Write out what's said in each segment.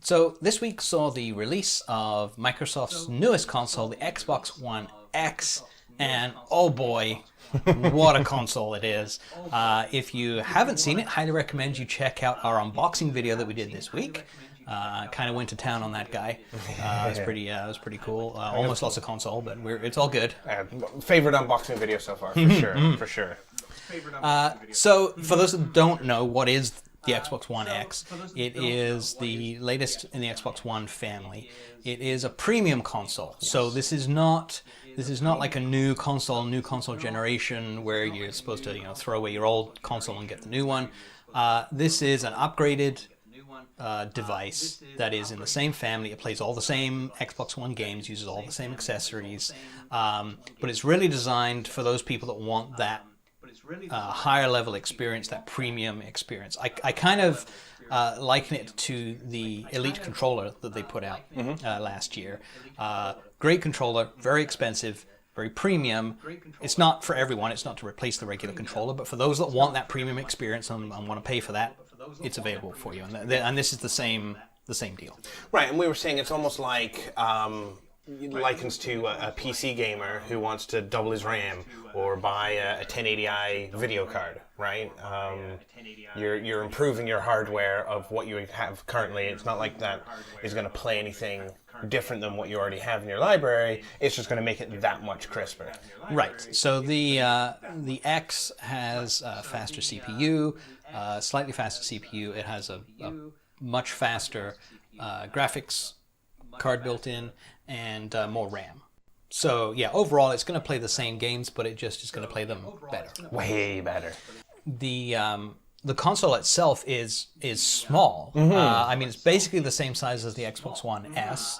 So this week saw the release of Microsoft's newest console, the Xbox One X, and oh boy, what a console it is. If you haven't seen it, highly recommend you check out our unboxing video that we did this week. Kind of went to town on that guy. It was pretty cool. Almost lost a console, but it's all good. Favorite unboxing video so far, for sure. For sure. So, for those that don't know, what is the Xbox One X? It is the latest in the Xbox One family. It is a premium console. So this is not like a new console generation where you're supposed to throw away your old console and get the new one. This is an upgraded device that is in the same family. It plays all the same Xbox One games, uses all the same accessories, but it's really designed for those people that want that higher level experience, that premium experience. I kind of liken it to the Elite controller that they put out last year. Great controller, very expensive, very premium. It's not for everyone. It's not to replace the regular controller, but for those that want that premium experience and want to pay for that, it's available for you. And this is the same deal. Right, and we were saying it's almost like likens to a PC gamer who wants to double his RAM or buy a 1080i video card, right? You're improving your hardware of what you have currently. It's not like that is going to play anything different than what you already have in your library. It's just going to make it that much crisper. Right. So the X has a faster CPU, slightly faster CPU. It has a much faster graphics card built in, and more RAM. So yeah, overall it's going to play the same games, but it just is going to play them better. Way better. The console itself is small. I mean, it's basically the same size as the Xbox One S,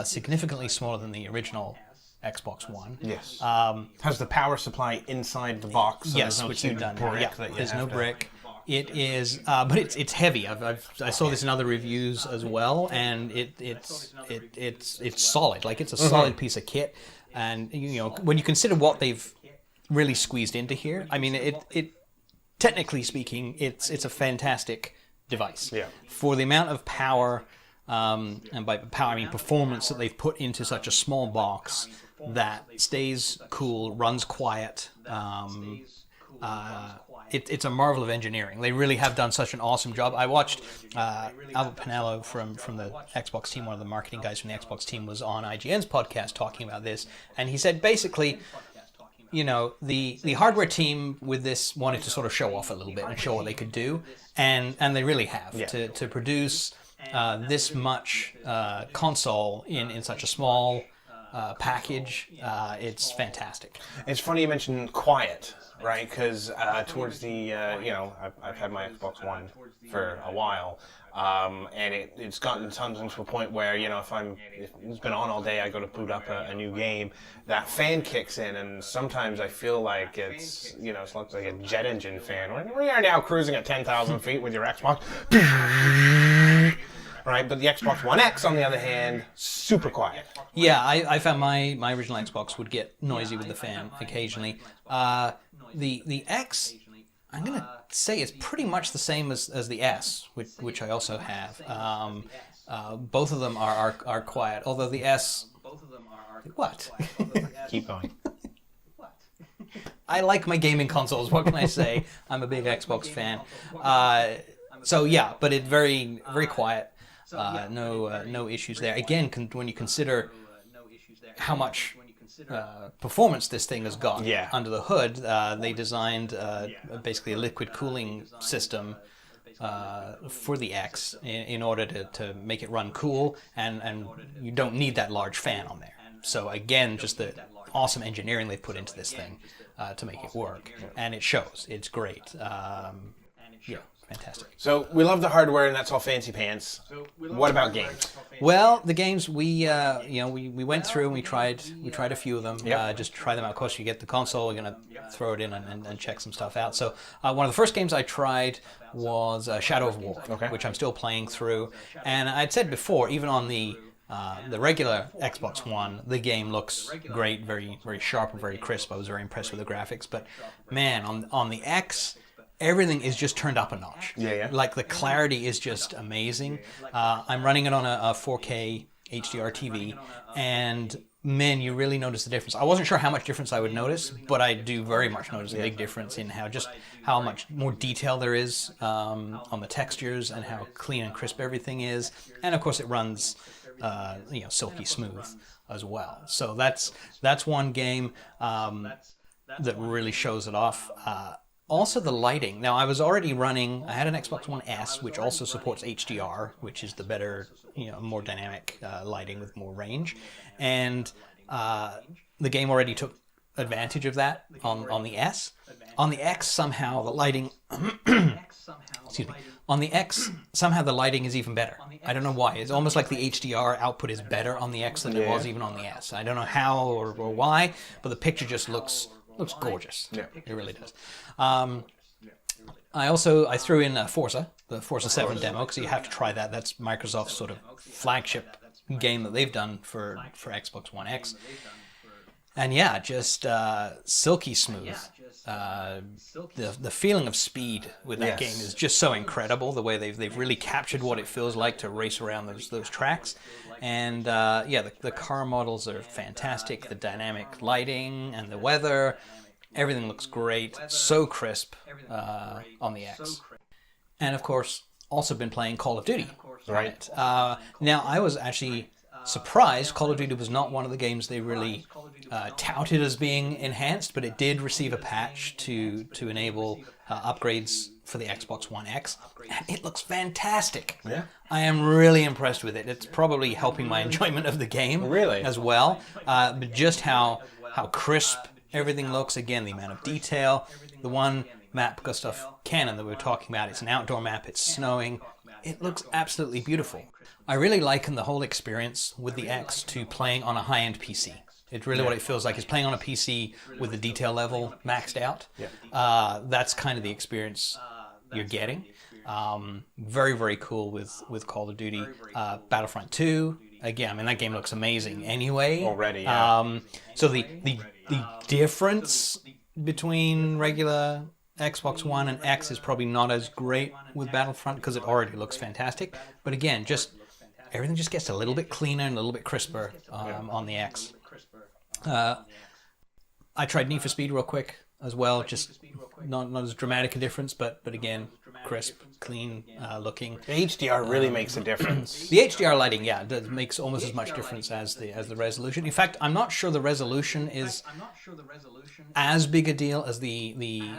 significantly smaller than the original Xbox One. Yes. Has the power supply inside the box? So yes, which you've done. Yeah, there's no brick. It is, but it's heavy. I saw this in other reviews as well, and it's solid. Like, it's a solid piece of kit, and when you consider what they've really squeezed into here, I mean, it technically speaking, it's a fantastic device. Yeah. For the amount of power, and by power I mean performance, that they've put into such a small box that stays cool, runs quiet. It's a marvel of engineering. They really have done such an awesome job. I watched Albert Pinello from the Xbox team, one of the marketing guys from the Xbox team, was on IGN's podcast talking about this, and he said basically, the hardware team with this wanted to sort of show off a little bit and show what they could do, and they really have. Yeah. To produce this much console in such a small package, it's fantastic. It's funny you mentioned quiet, right? Because towards the, I've had my Xbox One for a while, and it's gotten sometimes to a point where, if it's been on all day, I go to boot up a new game, that fan kicks in, and sometimes I feel like it's like a jet engine fan. We are now cruising at 10,000 feet with your Xbox. Right, but the Xbox One X, on the other hand, super quiet. Yeah, I found my original Xbox would get noisy with the fan occasionally. The X, I'm going to say it's pretty much the same as the S, which I also have. Both of them are quiet, although the S... What? Keep going. I like my gaming consoles, what can I say? I'm a big Xbox fan. So yeah, but it's very, very quiet. No issues there. Again, when you consider how much performance this thing has got under the hood, they designed basically a liquid cooling system for the X in order to make it run cool, and you don't need that large fan on there. So again, just the awesome engineering they've put into this thing to make it work, and it shows. It's great. Yeah. Fantastic. So we love the hardware, and that's all fancy pants. What about games? Well, the games we went through and we tried a few of them. Just try them out. Of course, you get the console, you're gonna throw it in and check some stuff out. So one of the first games I tried was Shadow of War, which I'm still playing through. And I'd said before, even on the regular Xbox One, the game looks great, very very sharp and very crisp. I was very impressed with the graphics. But man, on the X, everything is just turned up a notch. Yeah. Like the clarity is just amazing. I'm running it on a 4K HDR TV, and man, you really notice the difference. I wasn't sure how much difference I would notice, but I do very much notice a big difference in how much more detail there is on the textures and how clean and crisp everything is. And of course, it runs silky smooth as well. So that's one game that really shows it off. Also the lighting. Now I had an Xbox One S, which also supports HDR, which is the better, more dynamic lighting with more range. And the game already took advantage of that on the S. On the X, somehow the lighting, excuse me, on the X, somehow the lighting is even better. I don't know why. It's almost like the HDR output is better on the X than it was even on the S. I don't know how or why, but the picture just looks gorgeous. Yeah, it really does. I threw in Forza, the Forza 7 demo, because you have to try that. That's Microsoft's sort of flagship game that they've done for Xbox One X. And yeah, just silky smooth. The feeling of speed with that game is just so incredible. The way they've really captured what it feels like to race around those tracks. And the car models are fantastic. The dynamic lighting and the weather, everything looks great. So crisp on the X. And of course, also been playing Call of Duty. Right. Now, I was actually surprised Call of Duty was not one of the games they really touted as being enhanced, but it did receive a patch to enable upgrades for the Xbox One X, and it looks fantastic. Yeah. I am really impressed with it. It's probably helping my enjoyment of the game as well, but just how crisp everything looks. Again, the amount of detail. The one map, Gustav Cannon, that we were talking about, it's an outdoor map, it's snowing. It looks absolutely beautiful. I really liken the whole experience with the X to playing on a high-end PC. It's really what it feels like. Is playing on a PC with the detail level maxed out. Yeah. That's kind of the experience you're getting. Very, very cool with Call of Duty. Battlefront 2, again, I mean, that game looks amazing anyway. Already, yeah. So the difference between regular Xbox One and X is probably not as great with Battlefront because it already looks fantastic. But again, just everything just gets a little bit cleaner and a little bit crisper on the X. I tried Need for Speed real quick as well, just not as dramatic a difference, but again, crisp, clean looking. The HDR really makes a difference. The HDR lighting, makes almost as much difference as the resolution. In fact, I'm not sure the resolution is as big a deal as the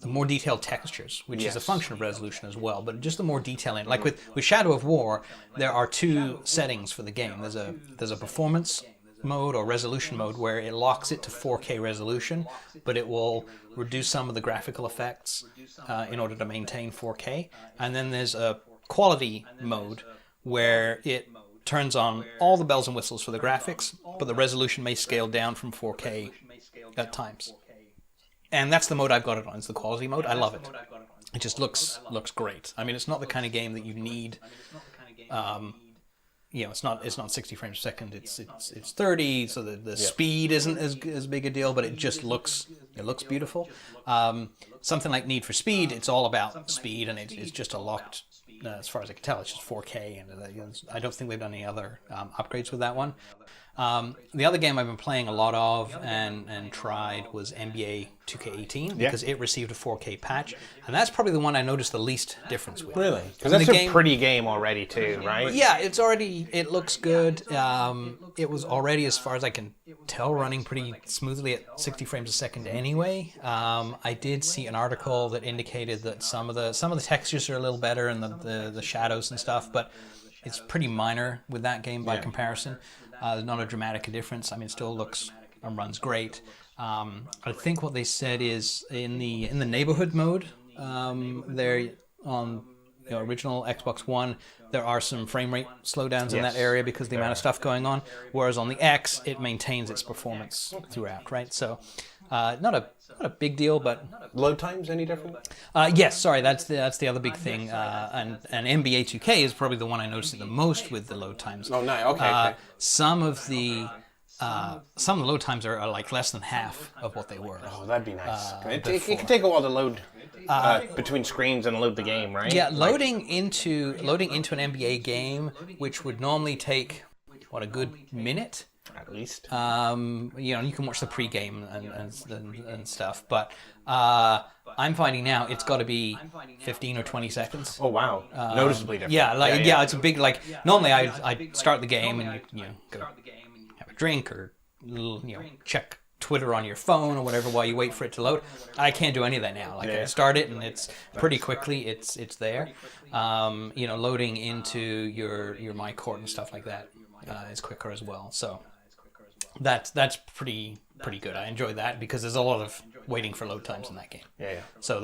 more detailed textures, which is a function of resolution as well, but just the more detail in. Like with Shadow of War, there are two settings for the game. There's a performance mode or resolution mode where it locks it to 4K resolution, but it will reduce some of the graphical effects in order to maintain 4K. And then there's a quality mode where it turns on all the bells and whistles for the graphics, but the resolution may scale down from 4K at times. And that's the mode I've got it on. It's the quality mode. I love it. It just looks great. I mean, it's not the kind of game that you need. It's not 60 frames per second. It's 30. So the speed isn't as big a deal, but it just looks beautiful. Something like Need for Speed, it's all about speed, and it's just a locked. As far as I can tell, it's just 4K, and I don't think they've done any other upgrades with that one. The other game I've been playing a lot of and tried was NBA 2K18 because it received a 4K patch, and that's probably the one I noticed the least difference with. Really? Because that's a pretty game already too, right? Yeah, it looks good. It was already, as far as I can tell, running pretty smoothly at 60 frames a second anyway. I did see an article that indicated that some of the textures are a little better and the shadows and stuff, but it's pretty minor with that game by comparison. There's not a dramatic difference. I mean, it still looks and runs great. I think what they said is in the neighborhood mode, there on the original Xbox One, there are some frame rate slowdowns in that area because of the amount of stuff going on. Whereas on the X, it maintains its performance throughout, right? So, not a big deal, but load times any different? Yes, sorry, that's the other big thing. And NBA 2K is probably the one I noticed the most with the load times. Oh, nice. Okay. Some of the some of the load times are like less than half of what they were. Oh, that'd be nice. It can take a while to load between screens and load the game, right? Yeah, loading into an NBA game, which would normally take a good minute. At least. You can watch the pre-game and stuff, but I'm finding now it's got to be 15 or 20 seconds. Oh wow, noticeably different. Yeah, it's a big Normally I start the game and you go have a drink or check Twitter on your phone or whatever while you wait for it to load. I can't do any of that now. I start it and it's pretty quickly it's there. Loading into your My Court and stuff like that is quicker as well. So that's pretty good. I enjoy that because there's a lot of waiting for load times in that game. Yeah. So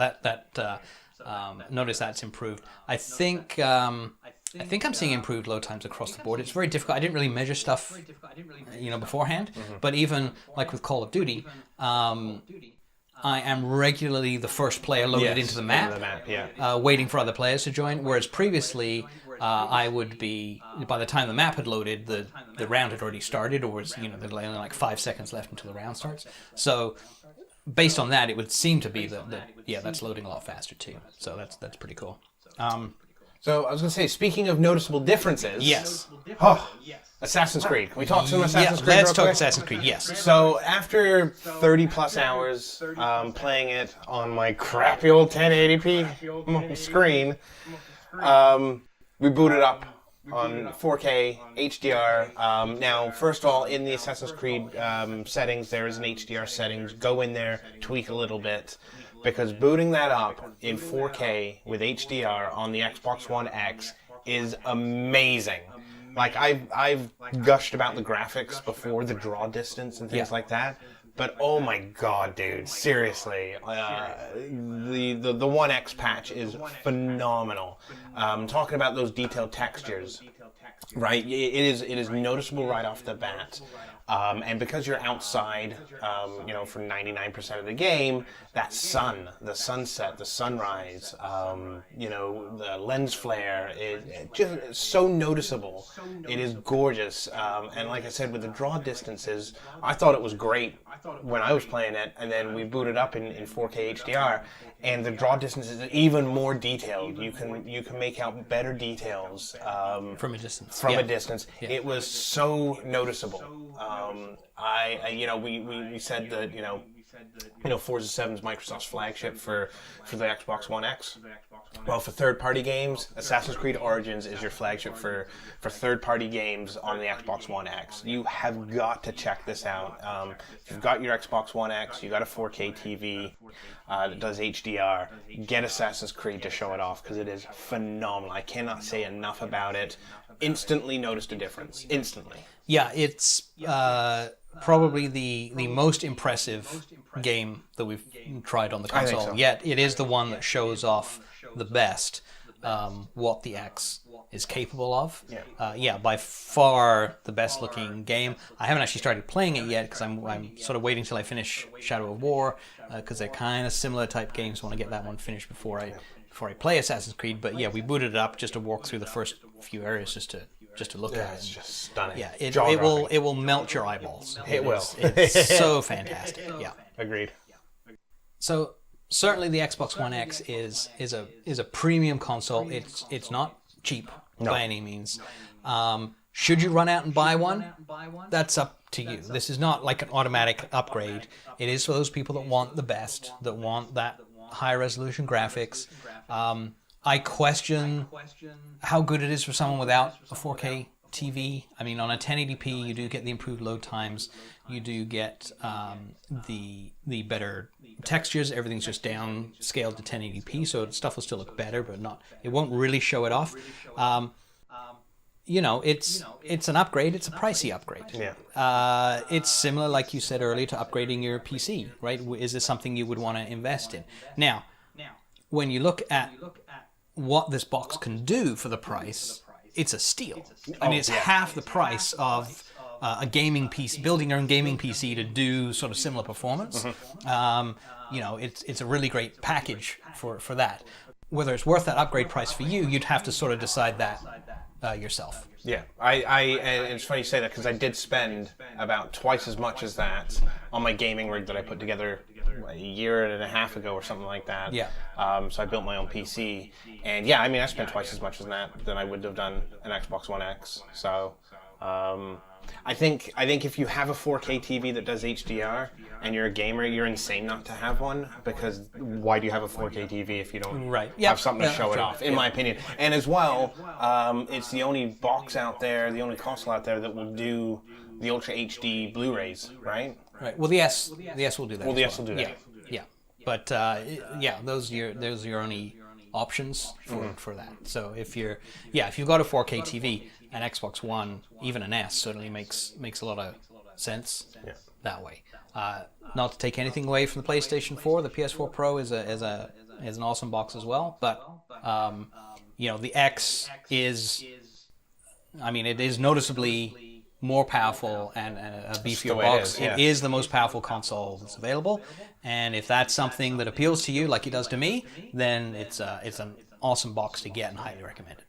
notice that's improved. I think I'm seeing improved load times across the board. It's very difficult. I didn't really measure stuff, beforehand. But even like with Call of Duty, I am regularly the first player loaded into the map, waiting for other players to join. Whereas previously, I would be, by the time the map had loaded, the round had already started, or was there's only like 5 seconds left until the round starts. So based on that, it would seem to be that's loading a lot faster too. So that's pretty cool. So I was going to say, speaking of noticeable differences. Yes. Assassin's Creed. Can we talk some Assassin's Creed? Let's talk Assassin's Creed. Yes. So after 30 plus hours playing it on my crappy old 1080p screen, we booted up on 4K HDR. Now, first of all, in the Assassin's Creed settings, there is an HDR settings. Go in there, tweak a little bit. Because booting that up in 4K with HDR on the Xbox One X is amazing. Like, I've gushed about the graphics before, the draw distance and things like that. But oh my god, dude, seriously, the One X patch is phenomenal. Talking about those detailed textures, right? It is noticeable right off the bat. And because you're outside, for 99% of the game, that sun, the sunset, the sunrise, the lens flare, is just so noticeable. It is gorgeous. And like I said, with the draw distances, I thought it was great when I was playing it, and then we booted up in 4K HDR, and the draw distance is even more detailed. You can make out better details from a distance. A distance, it was so noticeable. We said that Forza 7 is Microsoft's flagship for the Xbox One X. Well, for third-party games, Assassin's Creed Origins is your flagship for third-party games on the Xbox One X. You have got to check this out. If you've got your Xbox One X, you got a 4K TV that does HDR, get Assassin's Creed to show it off because it is phenomenal. I cannot say enough about it. Instantly noticed a difference. Instantly. Yeah, it's probably the most impressive game that we've tried on the console. I think so. Yet it is the one that shows off the best what the X is capable of. By far the best looking game. I haven't actually started playing it yet because I'm sort of waiting till I finish Shadow of War because they're kind of similar type games. I want to get that one finished before I play Assassin's Creed. But yeah, we booted it up just to walk through the first few areas just to look at it. It's just stunning. Yeah, it will melt your eyeballs. It will. It's so fantastic. Yeah. Agreed. So certainly the Xbox One X is a premium console. It's not cheap by any means. Should you run out and buy one? That's up to you. This is not like an automatic upgrade. It is for those people that want the best, that want that high resolution graphics. I question how good it is for someone without a 4K TV. I mean, on a 1080p, you do get the improved load times. You do get the better textures. Everything's just downscaled to 1080p, so stuff will still look better, but it won't really show it off. It's an upgrade. It's a pricey upgrade. Yeah. It's similar, like you said earlier, to upgrading your PC, right? Is this something you would want to invest in? Now, when you look at what this box can do for the price, it's a steal. I mean, it's half the price of a gaming PC, building your own gaming PC to do sort of similar performance. It's a really great package for that. Whether it's worth that upgrade price for you, you'd have to sort of decide that yourself. Yeah, and it's funny you say that because I did spend about twice as much as that on my gaming rig that I put together a year and a half ago or something like that. Yeah. So I built my own PC, and yeah, I mean I spent twice as much as that than I would have done an Xbox One X. So I think if you have a 4K TV that does HDR and you're a gamer, you're insane not to have one, because why do you have a 4K TV if you don't have something to show it off, in my opinion. And as well, it's the only box out there, the only console out there that will do the Ultra HD Blu-rays, right? Right. Well, the S will do that. Well, the S will do that. Yeah. But those are your only options for that. So if you've got a 4K TV, an Xbox One, even an S certainly makes a lot of sense that way. Not to take anything away from the PlayStation 4, the PS4 Pro is an awesome box as well. But the X is, it is noticeably more powerful and a beefier box. It is the most powerful console that's available, and if that's something that appeals to you, like it does to me, then it's an awesome box to get and highly recommend it.